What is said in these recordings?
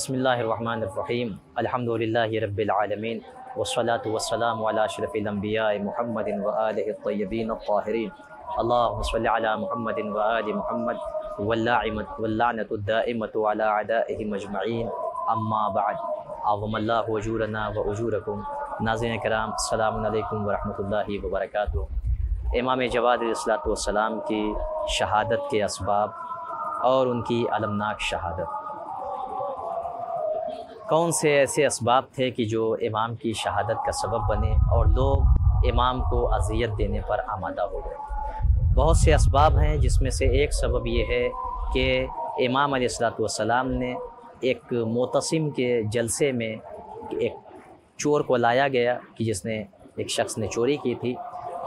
بسم اللہ الرحمن الرحیم الحمدللہ رب العالمین والصلاة والسلام علی اشرف الانبیاء محمد وآلہ الطیبین الطاہرین اللہم صلی علی محمد وآل محمد واللعنۃ الدائمۃ علی اعدائہم اجمعین اما بعد اعظم اللہ اجورنا واجورکم۔ ناظرین کرام السلام علیکم ورحمۃ اللہ وبرکاتہ۔ امام جواد علیہ الصلوۃ والسلام کی شہادت کے اسباب اور ان کی المناک شہادت۔ کون سے ایسے اسباب تھے کہ جو امام کی شہادت کا سبب بنے اور لوگ امام کو اذیت دینے پر آمادہ ہو گئے؟ بہت سے اسباب ہیں، جس میں سے ایک سبب یہ ہے کہ امام علیہ الصلوۃ والسلام نے ایک معتصم کے جلسے میں ایک چور کو لایا گیا کہ جس نے ایک شخص نے چوری کی تھی،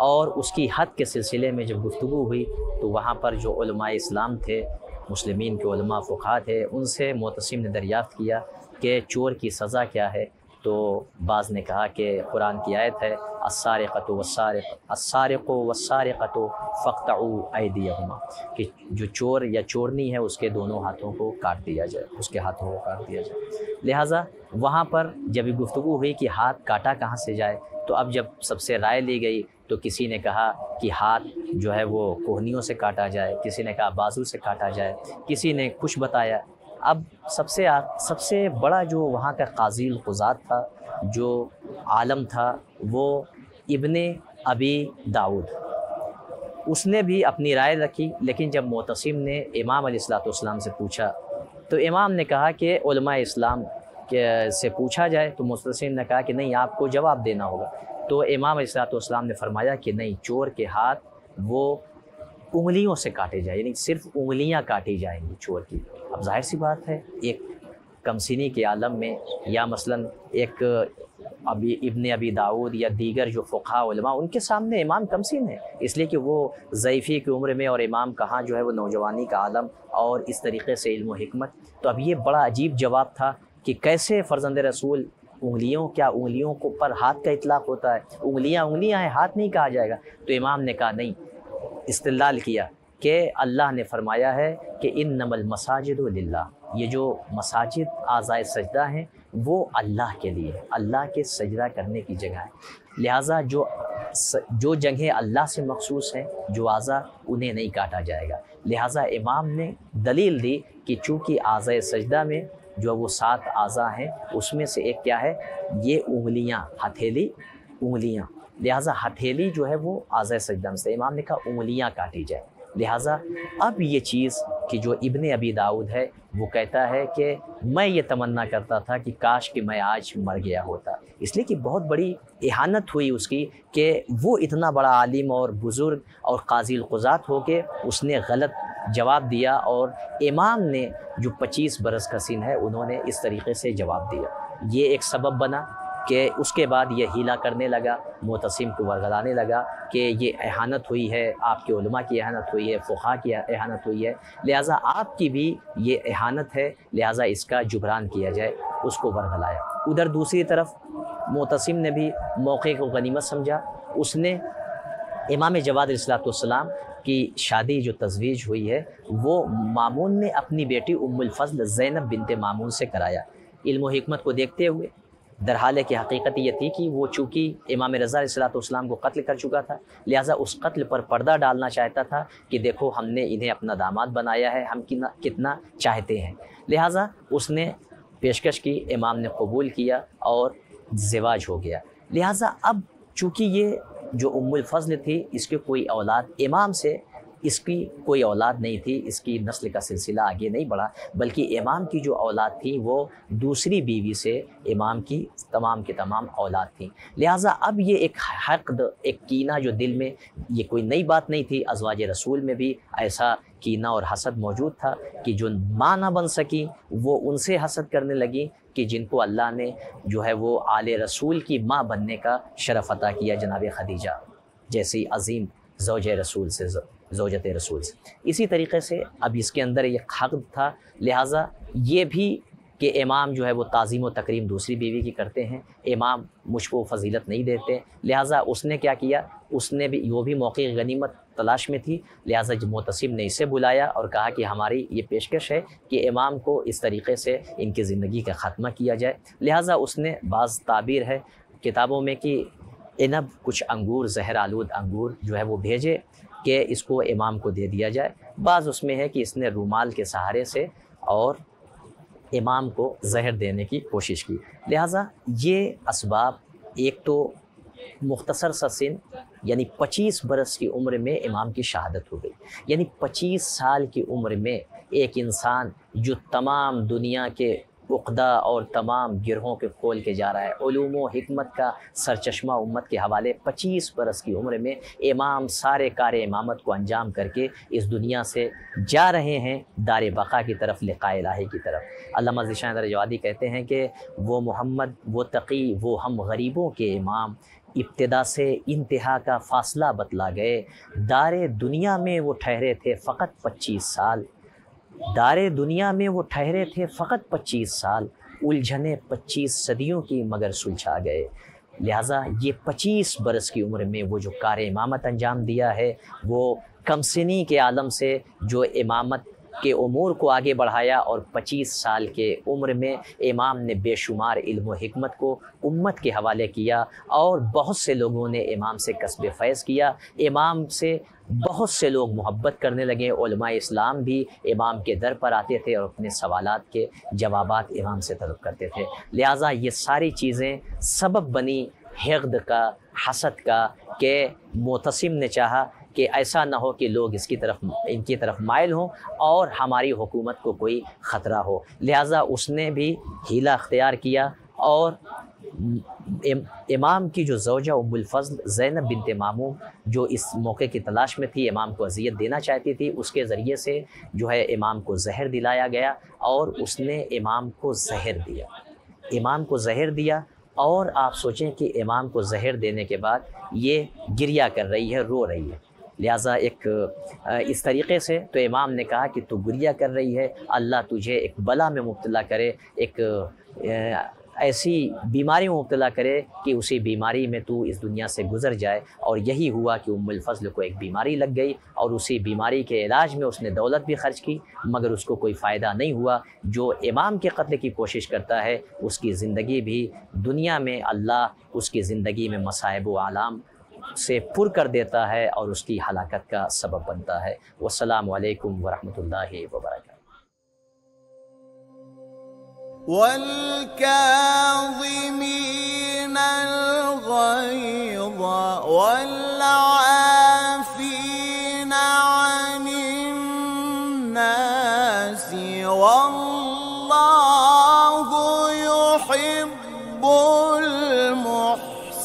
اور اس کی حد کے سلسلے میں جب گفتگو ہوئی تو وہاں پر جو علماء اسلام تھے، مسلمین کے علماء فقہا تھے، ان سے معتصم نے دریافت کیا کہ چور کی سزا کیا ہے؟ تو بعض نے کہا کہ قرآن کی آیت ہے السارق والسارقۃ فاقطعوا ایدیہما، کہ جو چور یا چورنی ہے اس کے دونوں ہاتھوں کو کاٹ دیا جائے، اس کے ہاتھوں کو کاٹ دیا جائے۔ لہٰذا وہاں پر جب گفتگو ہوئی کہ ہاتھ کاٹا کہاں سے جائے، تو اب جب سب سے رائے لی گئی تو کسی نے کہا کہ ہاتھ جو ہے وہ کوہنیوں سے کاٹا جائے، کسی نے کہا بازو سے کاٹا جائے، کسی نے کچھ بتایا۔ اب سب سے بڑا جو وہاں کا قاضی القضات تھا، جو عالم تھا، وہ ابن ابی داؤد، اس نے بھی اپنی رائے رکھی، لیکن جب معتصم نے امام علیہ الصلوۃ والسلام سے پوچھا تو امام نے کہا کہ علماء اسلام سے پوچھا جائے، تو معتصم نے کہا کہ نہیں، آپ کو جواب دینا ہوگا۔ تو امام علیہ الصلوۃ والسلام نے فرمایا کہ نہیں، چور کے ہاتھ وہ انگلیوں سے کاٹے جائیں، یعنی صرف انگلیاں کاٹی جائیں گی چور کی۔ اب ظاہر سی بات ہے، ایک کمسینی کے عالم میں، یا مثلاً ایک ابن ابی داؤد یا دیگر جو فقہا علماء، ان کے سامنے امام کمسین ہے، اس لیے کہ وہ ضعیفی کی عمر میں، اور امام کہاں جو ہے وہ نوجوانی کا عالم، اور اس طریقے سے علم و حکمت۔ تو اب یہ بڑا عجیب جواب تھا کہ کیسے فرزند رسول انگلیوں کو پر ہاتھ کا اطلاق ہوتا ہے، انگلیاں ہیں، ہاتھ نہیں کہا جائے گا؟ تو امام نے کہا نہیں، استدلال کیا کہ اللہ نے فرمایا ہے کہ انما المساجد للہ، یہ جو مساجد اعضائے سجدہ ہیں وہ اللہ کے لیے، اللہ کے سجدہ کرنے کی جگہ ہے، لہٰذا جو جگہیں اللہ سے مخصوص ہیں، جو اعضاء، انہیں نہیں کاٹا جائے گا۔ لہٰذا امام نے دلیل دی کہ چونکہ اعضائے سجدہ میں جو وہ 7 اعضاء ہیں، اس میں سے ایک کیا ہے؟ یہ انگلیاں، ہتھیلی، انگلیاں، لہٰذا ہتھیلی جو ہے وہ اعضائے سجدہ میں سے، امام نے کہا انگلیاں کاٹی جائے۔ لہٰذا اب یہ چیز کہ جو ابن ابی داؤد ہے وہ کہتا ہے کہ میں یہ تمنا کرتا تھا کہ کاش کہ میں آج مر گیا ہوتا، اس لیے کہ بہت بڑی اہانت ہوئی اس کی کہ وہ اتنا بڑا عالم اور بزرگ اور قاضی القضات ہو کے اس نے غلط جواب دیا، اور امام نے جو 25 برس کا سن ہے انہوں نے اس طریقے سے جواب دیا۔ یہ ایک سبب بنا کہ اس کے بعد یہ ہیلا کرنے لگا، معتصم کو ورگلانے لگا کہ یہ اہانت ہوئی ہے، آپ کے علماء کی اہانت ہوئی ہے، فقہا کی اہانت ہوئی ہے، لہٰذا آپ کی بھی یہ اہانت ہے، لہٰذا اس کا جبران کیا جائے، اس کو ورگلایا۔ ادھر دوسری طرف معتصم نے بھی موقع کو غنیمت سمجھا، اس نے امام جواد علیہ الصلوۃ والسلام کی شادی جو تزویج ہوئی ہے وہ مامون نے اپنی بیٹی ام الفضل زینب بنت مامون سے کرایا، علم و حکمت کو دیکھتے ہوئے۔ درحال کی حقیقت یہ تھی کہ وہ چونکہ امام رضا علیہ الصلوۃ والسلام کو قتل کر چکا تھا، لہٰذا اس قتل پر پردہ ڈالنا چاہتا تھا کہ دیکھو ہم نے انہیں اپنا داماد بنایا ہے، ہم کتنا چاہتے ہیں، لہٰذا اس نے پیشکش کی، امام نے قبول کیا اور زواج ہو گیا۔ لہٰذا اب چونکہ یہ جو ام الفضل تھی، اس کے کوئی اولاد، امام سے اس کی کوئی اولاد نہیں تھی، اس کی نسل کا سلسلہ آگے نہیں بڑھا، بلکہ امام کی جو اولاد تھی وہ دوسری بیوی سے امام کی تمام کے تمام اولاد تھیں۔ لہٰذا اب یہ ایک حقد، ایک کینہ جو دل میں، یہ کوئی نئی بات نہیں تھی، ازواج رسول میں بھی ایسا کینہ اور حسد موجود تھا کہ جو ماں نہ بن سکی وہ ان سے حسد کرنے لگی کہ جن کو اللہ نے جو ہے وہ آل رسول کی ماں بننے کا شرف عطا کیا، جناب خدیجہ جیسی عظیم زوجت رسول سے۔ اسی طریقے سے اب اس کے اندر یہ حقد تھا، لہٰذا یہ بھی کہ امام جو ہے وہ تعظیم و تکریم دوسری بیوی کی کرتے ہیں، امام مجھ کو فضیلت نہیں دیتے، لہٰذا اس نے کیا کیا، اس نے بھی وہ بھی موقع غنیمت تلاش میں تھی، لہٰذا جب معتصم نے اسے بلایا اور کہا کہ ہماری یہ پیشکش ہے کہ امام کو اس طریقے سے ان کی زندگی کا خاتمہ کیا جائے، لہٰذا اس نے بعض تعبیر ہے کتابوں میں کہ عنب کچھ انگور زہر آلود انگور جو ہے وہ بھیجے کہ اس کو امام کو دے دیا جائے، بعض اس میں ہے کہ اس نے رومال کے سہارے سے اور امام کو زہر دینے کی کوشش کی، لہٰذا یہ اسباب، ایک تو مختصر سا سن یعنی 25 برس کی عمر میں امام کی شہادت ہو گئی، یعنی 25 سال کی عمر میں ایک انسان جو تمام دنیا کے عقدہ اور تمام گرہوں کے کھول کے جا رہا ہے، علوم و حکمت کا سرچشمہ امت کے حوالے، 25 برس کی عمر میں امام سارے کار امامت کو انجام کر کے اس دنیا سے جا رہے ہیں دار بقا کی طرف، لقاء الہی کی طرف۔ علامہ ذیشان درجوادی کہتے ہیں کہ وہ محمد، وہ تقی، وہ ہم غریبوں کے امام، ابتدا سے انتہا کا فاصلہ بتلا گئے، دار دنیا میں وہ ٹھہرے تھے فقط 25 سال، دار دنیا میں وہ ٹھہرے تھے فقط 25 سال، الجھنے 25 صدیوں کی مگر سلجھا گئے، لہٰذا یہ 25 برس کی عمر میں وہ جو کار امامت انجام دیا ہے، وہ کم سنی کے عالم سے جو امامت کے امور کو آگے بڑھایا، اور 25 سال کے عمر میں امام نے بے شمار علم و حکمت کو امت کے حوالے کیا، اور بہت سے لوگوں نے امام سے کسب فیض کیا، امام سے بہت سے لوگ محبت کرنے لگے، علماء اسلام بھی امام کے در پر آتے تھے اور اپنے سوالات کے جوابات امام سے طلب کرتے تھے، لہٰذا یہ ساری چیزیں سبب بنی حقد کا، حسد کا، کہ معتصم نے چاہا کہ ایسا نہ ہو کہ لوگ ان کی طرف مائل ہوں اور ہماری حکومت کو کوئی خطرہ ہو، لہٰذا اس نے بھی حیلہ اختیار کیا، اور امام کی جو زوجہ ام الفضل زینب بنت مامون جو اس موقع کی تلاش میں تھی، امام کو اذیت دینا چاہتی تھی، اس کے ذریعے سے جو ہے امام کو زہر دلایا گیا، اور اس نے امام کو زہر دیا، امام کو زہر دیا، اور آپ سوچیں کہ امام کو زہر دینے کے بعد یہ گریہ کر رہی ہے، رو رہی ہے، لہٰذا اس طریقے سے تو امام نے کہا کہ تو گریہ کر رہی ہے، اللہ تجھے ایک بلا میں مبتلا کرے، ایک ایسی بیماری میں مبتلا کرے کہ اسی بیماری میں تو اس دنیا سے گزر جائے، اور یہی ہوا کہ ام الفضل کو ایک بیماری لگ گئی، اور اسی بیماری کے علاج میں اس نے دولت بھی خرچ کی مگر اس کو کوئی فائدہ نہیں ہوا، جو امام کے قتل کی کوشش کرتا ہے اس کی زندگی بھی دنیا میں اللہ اس کی زندگی میں مصائب و آلام سے پر کر دیتا ہے اور اس کی ہلاکت کا سبب بنتا ہے۔ والسلام علیکم ورحمۃ اللہ وبرکاتہ۔ والكاظمين الغيظ والعافين عن الناس والله يحب المحسنين۔